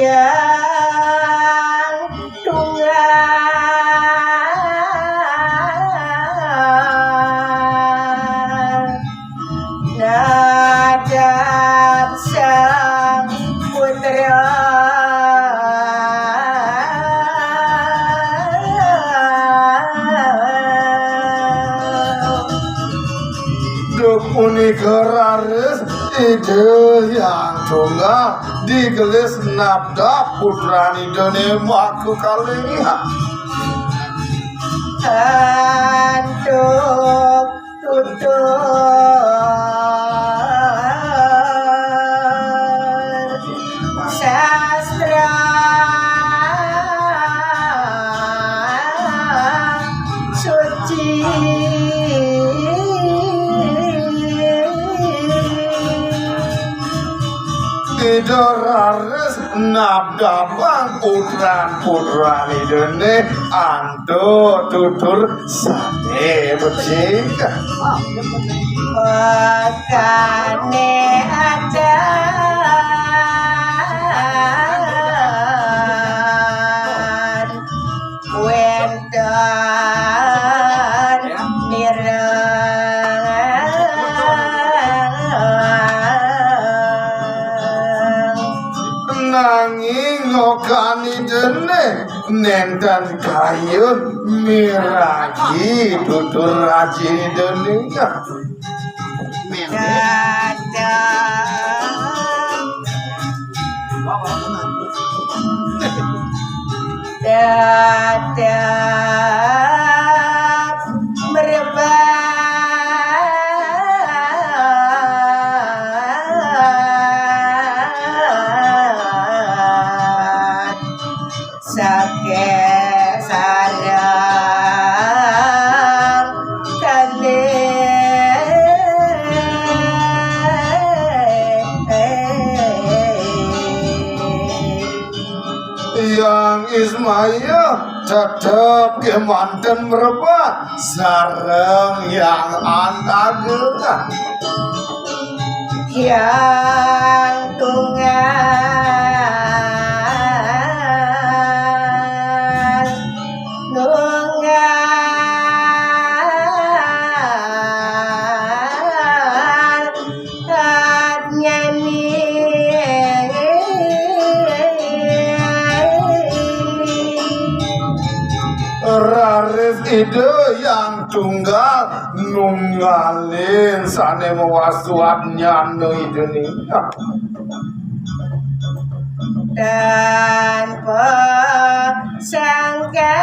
yang tunggal ngadap sang putra punika raris ide yang tunggal digelis nabda putrani dene maku kalinga antuk tutur sastra suci Idoraris nabdabang putran-putrani dene antuk tutur sate becik wakane adan wendan mireng nanging ngokani dene nenten kayun miragi tutur raji dene dadak merebat sake sarang yang Ismaya tetap kemanten merebat sareng yang antageuna yang tunggal nunggal nyanyi raris ide yang tunggal nunggalin sane mewasuat nyano ideni tanpa sangka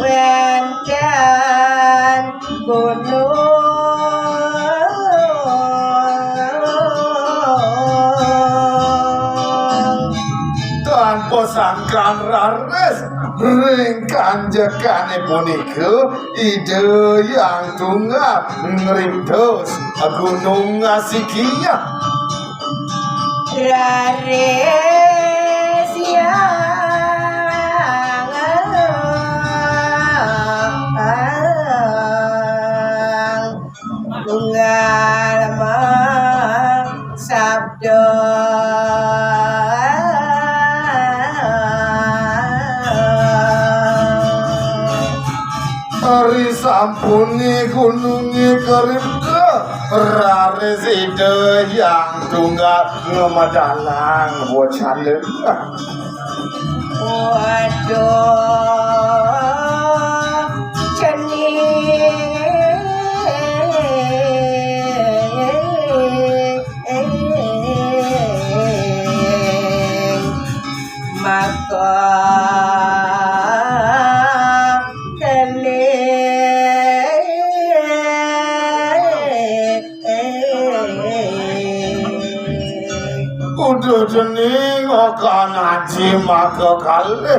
wendan gunung tanpa sangkan raris ring kanjekane punika ide yang tunggal ngrindos gunung asikia raris yang tunggal sabda Ari sampuni gunungi keripta raris ide yang tunggal ngemadalang bocalan waduh cening maka udah jening akan haji maka kali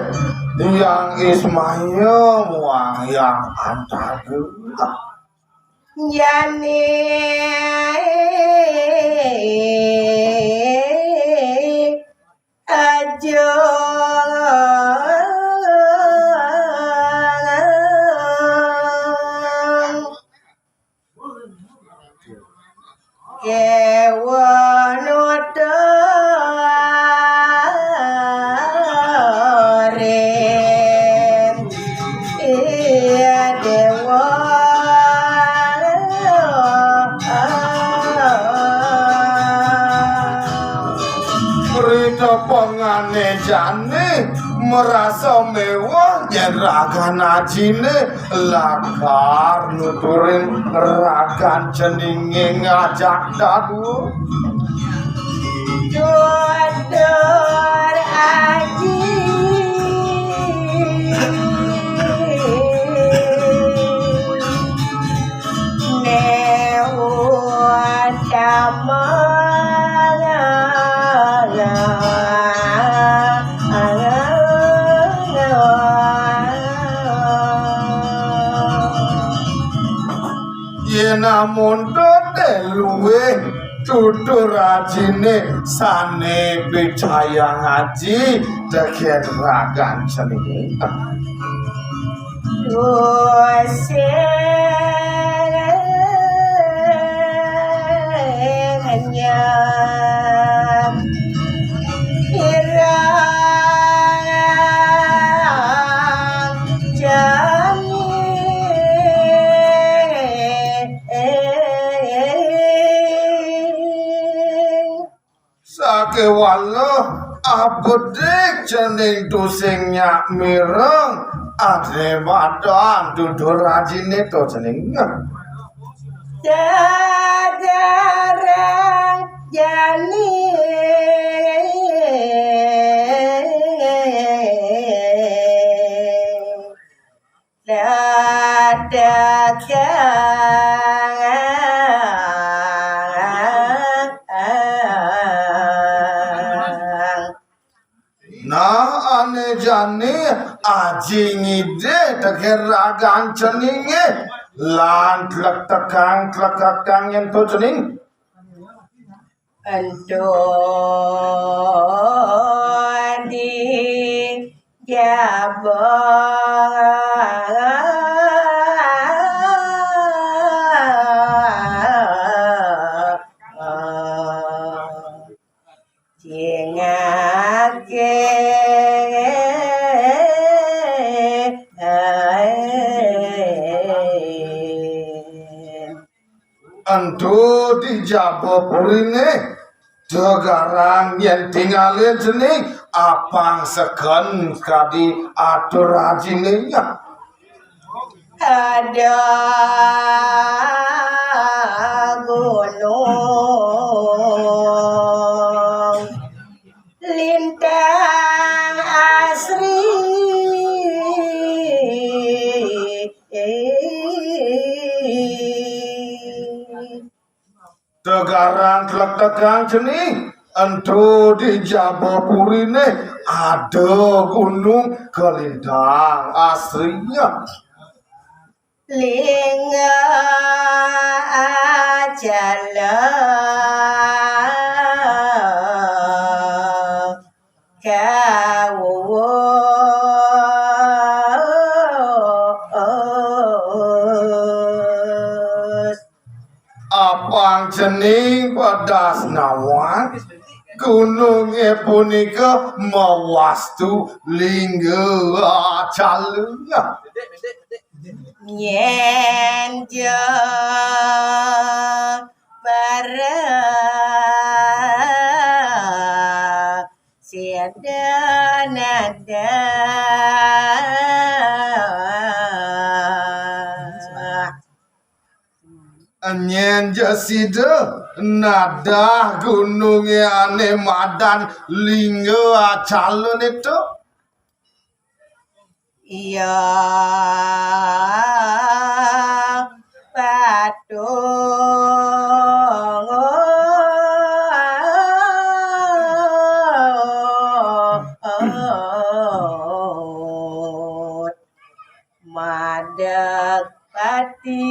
yang Ismail muang yang antageuna yani aja Pengane jane merasa mewah yen ragan ajine lakar nuturin ragan jenenge ngajak dadu Dodor aji Newa namun dode luwe tutur rajine sane percaya ngaji deken ragan jenenge hanya Sakewala abedik jeneng dosingnya mireng ade wadan tutur rajine to jeneng Dadarang jani nah ane jani aji ngide teker ragan jenenge lan klek tekang yang to jeneng Antoni Jabang Jingake Antu dijabo purine Jogarang yang tinggalin jeneng apang seken kadi atur rajine ya ada gunung lintang asri Tegarang klek tegang jeneng entu di Jabapurine ada gunung kelintang asrinya lingga ajala kawo apang jeneng pedas nawan gunungnya punika mawastu lingga calunya yen jo bara siada nada Nyen jasida nada gunungnya ane madan lingga calon itu iya patung madak pati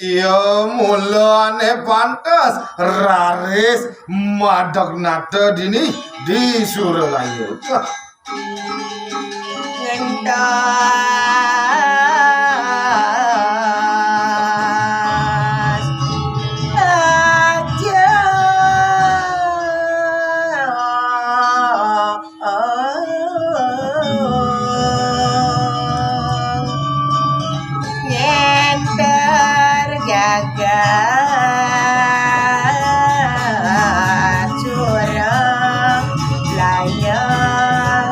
Iya mulane pantes raris madog nate dini di Suralayo. ngentas aja nyender gagal curang layang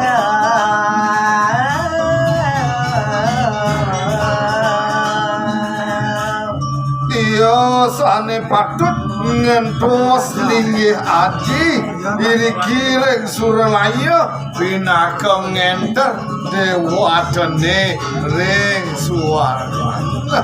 Iya sane patut ngentos linggih aji iri kireng Suralaya pinaka ngenter dewadene ring suwarga.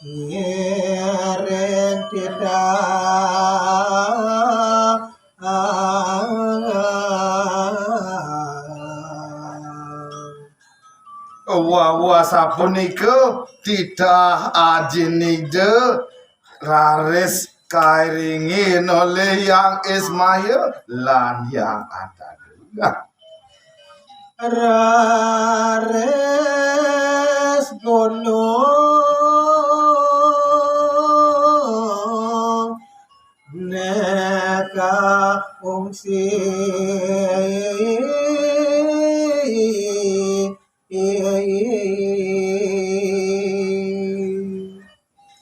Nyereng tidak Wawa sapunika titah ajinide raris kairingin oleh yang Ismail lan yang Ataduga. rares gunung neka ungsi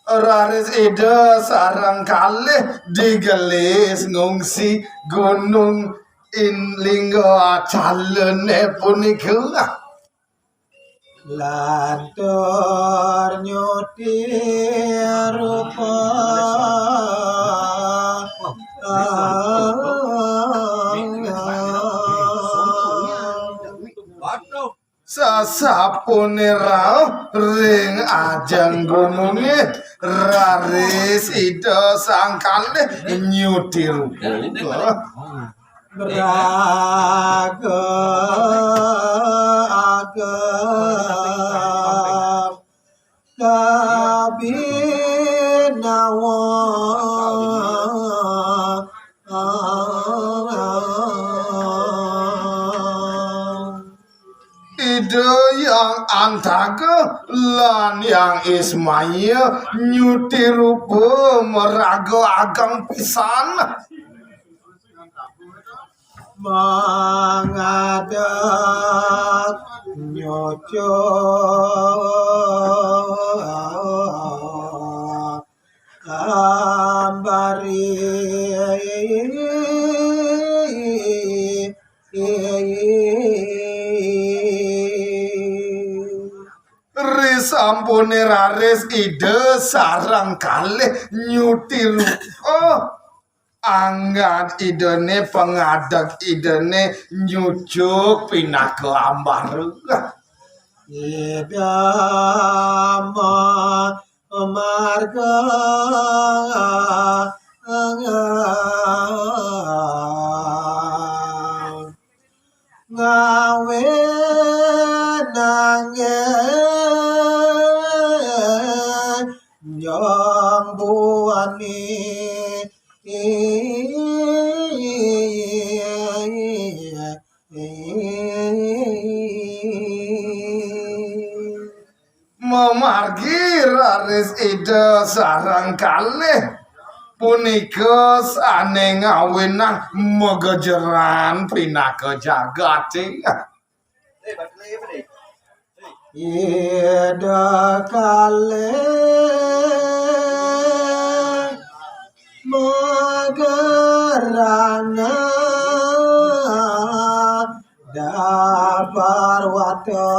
Raris ide sarang kalih digelis ngungsi gunung linggo calene punika. lantur nyutir rupa Sasapune rauh ring ajeng gununge raris ide sang kalih nyutir beragam kabinawa ide yang Antaga lan yang Ismail nyutir rupa meraga ageng pisan. mangadak nyocok ambari Risampune raris ide sarang kalih nyutir anggan idene pengadak idene nyucuk pinaka ambar. idama marga ngawe nangen nyambuani Memargi raris ide sarang kalih punika sane ngawinah megejeran pinaka jagate. ida kale magarana dabar wata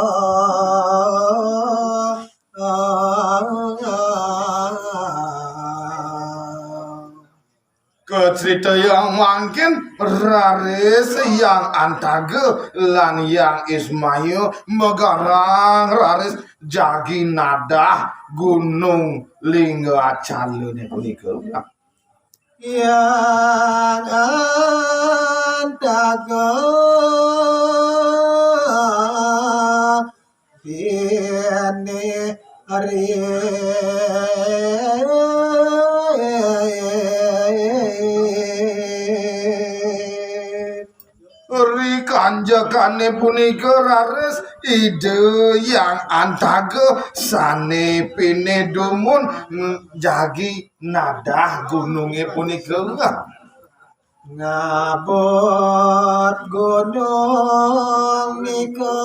Kecerita yang mungkin raris yang Antaga lan yang Ismail megarang raris jagi nadah gunung lingga calene punika. yang antaga ini hari Kanjakane punika rares ide yang antaga sane pine dumun jagi nadah gununge punika ngabot gunung nika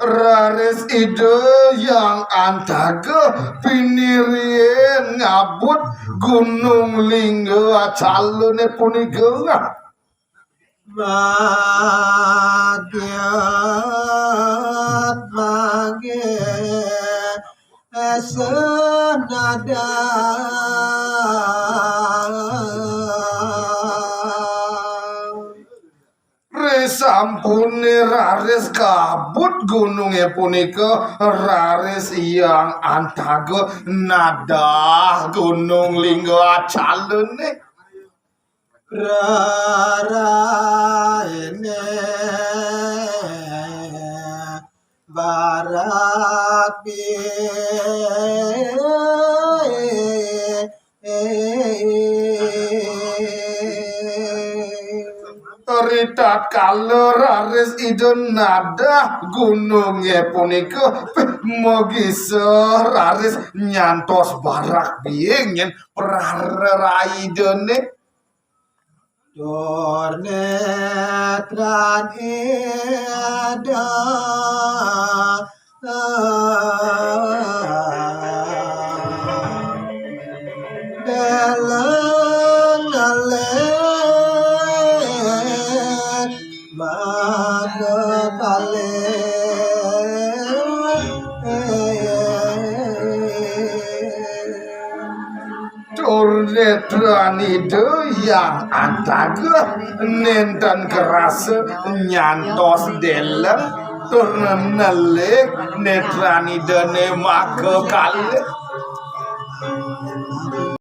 rares ide yang antaga pinirien ngabut gunung lingga calone punika Magiat mage senada sampune rares kabut gununge punika rares yang antaga nadah gunung lingga calone raraine barapi Ritat kalau rares idon nada gunungnya punika mogi rares nyantos barak biengen praraidone dornetran eda dalang Netran itu yang antaga nenten keras nyantos delem turun nelek netran itu ne maka kali